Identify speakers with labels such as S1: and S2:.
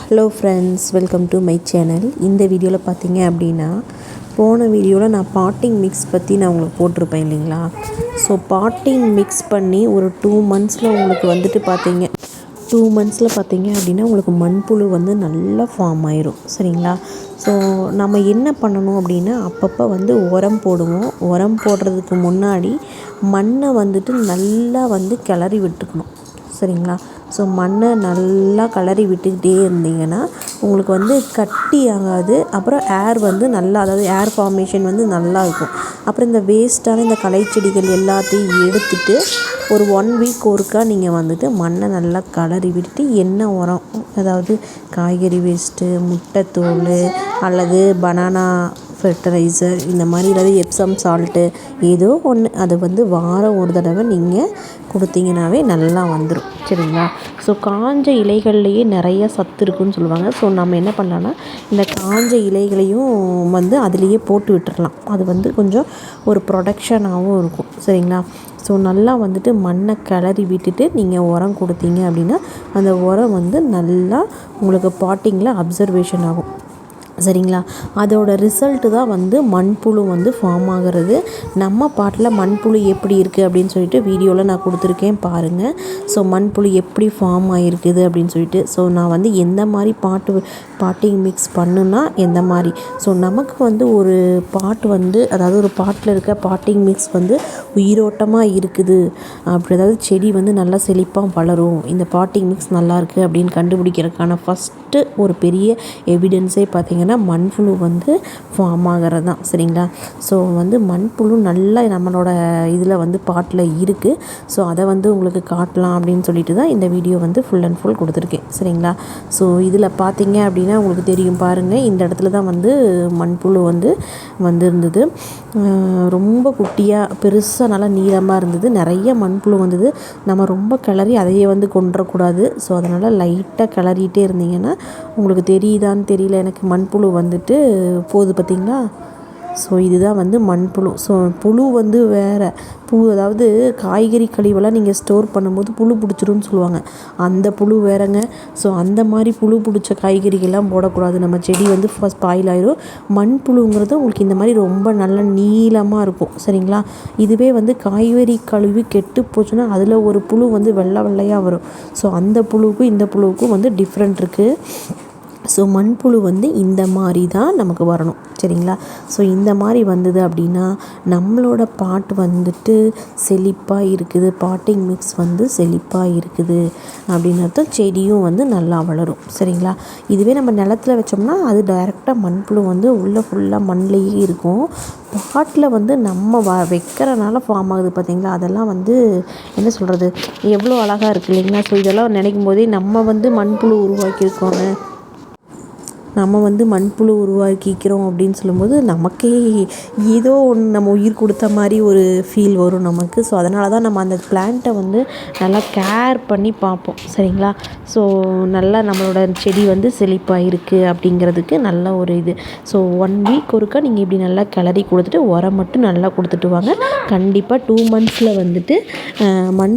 S1: Hello friends, welcome to my channel. இந்த வீடியோவில் பார்த்தீங்க அப்படின்னா, போன வீடியோவில் நான் பாட்டிங் மிக்ஸ் பற்றி நான் உங்களுக்கு போட்டிருப்பேன் இல்லைங்களா. ஸோ பாட்டிங் மிக்ஸ் பண்ணி ஒரு 2 மந்த்ஸில் உங்களுக்கு வந்துட்டு பார்த்தீங்க அப்படின்னா உங்களுக்கு மண்புழு வந்து நல்லா ஃபார்ம் ஆயிரும். சரிங்களா. ஸோ நம்ம என்ன பண்ணணும் அப்படின்னா, அப்பப்போ வந்து உரம் போடுவோம். உரம் போடுறதுக்கு முன்னாடி மண்ணை வந்துட்டு நல்லா வந்து கிளறி விட்டுக்கணும். சரிங்களா. ஸோ மண்ணை நல்லா கிளறி விட்டுக்கிட்டே இருந்தீங்கன்னா உங்களுக்கு வந்து கட்டி ஆகாது. அப்புறம் ஏர் வந்து நல்லா, அதாவது ஏர் ஃபார்மேஷன் வந்து நல்லா இருக்கும். அப்புறம் இந்த வேஸ்ட்டான இந்த களை செடிகள் எல்லாத்தையும் எடுத்துட்டு ஒரு 1 வீக் ஒருக்கா நீங்கள் வந்துட்டு மண்ணை நல்லா கிளறி விட்டுட்டு என்ன உரம், அதாவது காய்கறி வேஸ்ட்டு, முட்டைத்தோல் அல்லது பனானா ஃபெர்டிலைசர், இந்த மாதிரி ஏதாவது எப்சம் சால்ட்டு ஏதோ ஒன்று அதை வந்து வாரம் ஒரு தடவை நீங்கள் கொடுத்தீங்கன்னாவே நல்லா வந்துடும். சரிங்களா. ஸோ காஞ்ச இலைகள்லேயே நிறைய சத்து இருக்குதுன்னு சொல்லுவாங்க. ஸோ நம்ம என்ன பண்ணலான்னா, இந்த காஞ்ச இலைகளையும் வந்து அதிலேயே போட்டு விட்டுறலாம். அது வந்து கொஞ்சம் ஒரு ப்ரொடக்ஷனாகவும் இருக்கும். சரிங்களா. ஸோ நல்லா வந்துட்டு மண்ணை கிளறி விட்டுட்டு நீங்கள் உரம் கொடுத்தீங்க அப்படின்னா அந்த உரம் வந்து நல்லா உங்களுக்கு பாட்டிங்கில் அப்சர்வேஷன் ஆகும். சரிங்களா. அதோட ரிசல்ட்டு தான் வந்து மண்புழு வந்து ஃபார்ம் ஆகிறது. நம்ம பாட்டில் மண்புழு எப்படி இருக்குது அப்படின்னு சொல்லிட்டு வீடியோவில் நான் கொடுத்துருக்கேன் பாருங்கள். ஸோ மண்புழு எப்படி ஃபார்ம் ஆகிருக்குது அப்படின்னு சொல்லிட்டு. ஸோ நான் வந்து எந்த மாதிரி பாட்டிங் மிக்ஸ் பண்ணுன்னா எந்த மாதிரி, ஸோ நமக்கு வந்து ஒரு பாட் வந்து, அதாவது ஒரு பாட்டில் இருக்க பாட்டிங் மிக்ஸ் வந்து உயிரோட்டமாக இருக்குது அப்படி, அதாவது செடி வந்து நல்லா செழிப்பாக வளரும், இந்த பாட்டிங் மிக்ஸ் நல்லாயிருக்கு அப்படின்னு கண்டுபிடிக்கிறதுக்கான ஃபஸ்ட்டு ஒரு பெரிய எவிடன்ஸே பார்த்திங்கன்னா மண்புழு வந்து ஃபார்ம் ஆகிறது தான். சரிங்களா. ஸோ வந்து மண்புழு நல்லா நம்மளோட இதில் வந்து பாட்டில் இருக்குது. ஸோ அதை வந்து உங்களுக்கு காட்டலாம் அப்படின்னு சொல்லிட்டு தான் இந்த வீடியோ வந்து ஃபுல் அண்ட் ஃபுல் கொடுத்துருக்கேன். சரிங்களா. ஸோ இதில் பார்த்தீங்க அப்படின்னா உங்களுக்கு தெரியும் பாருங்கள், இந்த இடத்துல தான் வந்து மண்புழு வந்து இருந்தது. ரொம்ப குட்டியாக பெருசாக நல்லா நீளமாக இருந்தது. நிறைய மண்புழு வந்தது. நம்ம ரொம்ப கிளறி அதையே வந்து கொண்டுறக்கூடாது. ஸோ அதனால் லைட்டாக கிளறிட்டே இருந்தீங்கன்னா உங்களுக்கு தெரியுதான்னு தெரியல எனக்கு, மண்புழு வந்துட்டு போகுது பார்த்திங்களா. ஸோ இதுதான் வந்து மண்புழு. ஸோ புழு வந்து வேறு அதாவது காய்கறி கழிவெல்லாம் நீங்கள் ஸ்டோர் பண்ணும்போது புழு பிடிச்சிரும்னு சொல்லுவாங்க. அந்த புழு வேறங்க. ஸோ அந்த மாதிரி புழு பிடிச்ச காய்கறிகள்லாம் போடக்கூடாது. நம்ம செடி வந்து ஃபஸ்ட் ஸ்பாயில் ஆயிரும். மண்புழுங்கிறது உங்களுக்கு இந்த மாதிரி ரொம்ப நல்ல நீளமாக இருக்கும். சரிங்களா. இதுவே வந்து காய்கறி கழுவி கெட்டு போச்சுன்னா அதில் ஒரு புழு வந்து வெள்ளையாக வரும். ஸோ அந்த புழுவுக்கும் இந்த புழுவுக்கும் வந்து டிஃப்ரெண்ட் இருக்குது. ஸோ மண்புழு வந்து இந்த மாதிரி தான் நமக்கு வரணும். சரிங்களா. ஸோ இந்த மாதிரி வந்தது அப்படின்னா நம்மளோட பாட் வந்துட்டு செழிப்பாக இருக்குது, பாட்டிங் மிக்ஸ் வந்து செழிப்பாக இருக்குது அப்படின்னு அர்த்தம். செடியும் வந்து நல்லா வளரும். சரிங்களா. இதுவே நம்ம நிலத்துல வச்சோம்னா அது டைரெக்டாக மண்புழு வந்து உள்ளே ஃபுல்லாக மண்ணிலேயே இருக்கும். பாட்டில் வந்து நம்ம வைக்கிறனால ஃபார்ம் ஆகுது பார்த்திங்களா. அதெல்லாம் வந்து என்ன சொல்கிறது, எவ்வளோ அழகாக இருக்குது இல்லைங்களா. ஸோ இதெல்லாம் நினைக்கும் போதே நம்ம வந்து மண்புழு உருவாக்கிக்கிறோம் அப்படின்னு சொல்லும்போது நமக்கே ஏதோ ஒன்று நம்ம உயிர் கொடுத்த மாதிரி ஒரு ஃபீல் வரும் நமக்கு. ஸோ அதனால தான் நம்ம அந்த பிளான்ட்டை வந்து நல்லா கேர் பண்ணி பார்ப்போம். சரிங்களா. ஸோ நல்லா நம்மளோட செடி வந்து செழிப்பாக இருக்குது அப்படிங்கிறதுக்கு நல்ல ஒரு இது. ஸோ 1 வீக் ஒருக்கா நீங்கள் இப்படி நல்லா கிளறி கொடுத்துட்டு உரம் மட்டும் நல்லா கொடுத்துட்டு வாங்க. கண்டிப்பாக 2 மந்த்ஸில் வந்துட்டு மண்